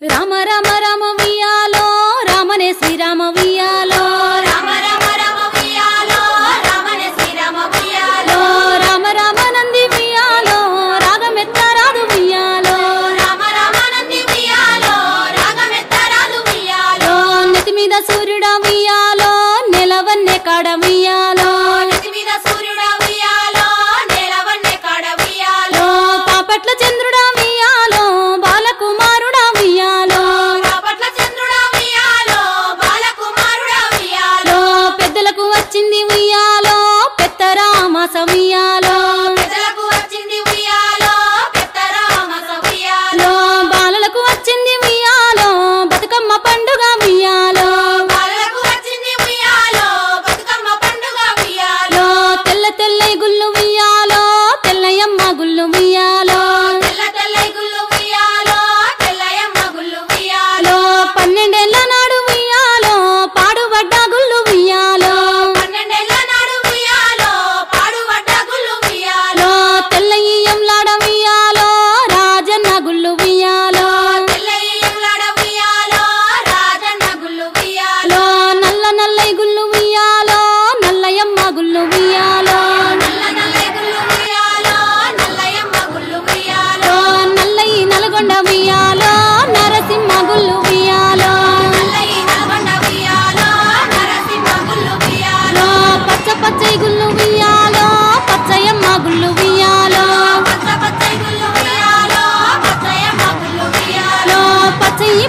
రామ రామ రామ వియాలో రామనే శ్రీరామ వియాలో రామ రామ రామ వియాలో రామనే శ్రీరామ వియాలో రామ రామ నంది వియాలో రాగమెత్తరాదు వియాలో రామ రామ నంది వియాలో రాగమెత్తరాదు వియాలో నెత్తి మీద సూర్యుడా వియాలో నెలవన్నే కాడ వియాలో నెత్తి మీద సూర్యుడా వియాలో నెలవన్నే కాడ వియాలో పాపట్ల చంద్రుడా వియాలో బాలకుమారుడా వియాలో పాపట్ల చంద్రుడా వియాలో బాలకుమారుడా వియాలో పెద్దలకు వచ్చింది ఉయ్యాలో పెద్దరామాస ఉయ్యాలో పెద్దలకు వచ్చింది ఉయ్యాలో పెద్దరామాస ఉయ్యాలో బాలలకు వచ్చింది ఉయ్యాలో బతుకమ్మ పండుగ ఉయ్యాలో బాలలకు వచ్చింది ఉయ్యాలో బతుకమ్మ పండుగ ఉయ్యాలో తెల్ల తెల్లై గుళ్ళు ఉయ్యాలో తెల్లయమ్మ గుళ్ళు ఉయ్యాలో తెల్ల తెల్లై గుళ్ళు ఉయ్యాలో తెల్లయమ్మ గుళ్ళు ఉయ్యాలో 12 ఏళ్ల నాడు ఉయ్యాలో పాడుబడ్డ గుళ్ళు ఉయ్యాలో 12 ఏళ్ల నాడు ఉయ్యాలో పాడుబడ్డ గుళ్ళు ఉయ్యాలో తెల్లయ్యంలాడ ఉయ్యాలో రాజన్న గుళ్ళు ఉయ్యాలో తెల్లయ్యంలాడ ఉయ్యాలో రాజన్న గుళ్ళు ఉయ్యాలో నల్ల నల్లై గుళ్ళు ఉయ్యాలో నల్లయమ్మ గుళ్ళు ఉయ్యాలో నల్ల నల్లై గుళ్ళు ఉయ్యాలో నల్లయమ్మ గుళ్ళు ఉయ్యాలో నల్లయి నల్గొండ ఉయ్యాలో నరసింహ గుళ్ళు ఉయ్యాలో నల్లయి నల్గొండ ఉయ్యాలో నరసింహ గుళ్ళు ఉయ్యాలో పచ్చ పచ్చై గుళ్ళు ఉయ్యాలో పచ్చయమ్మ గుళ్ళు ఉయ్యాలో పచ్చ పచ్చై గుళ్ళు ఉయ్యాలో పచ్చయమ్మ గుళ్ళు ఉయ్యాలో పచ్చయి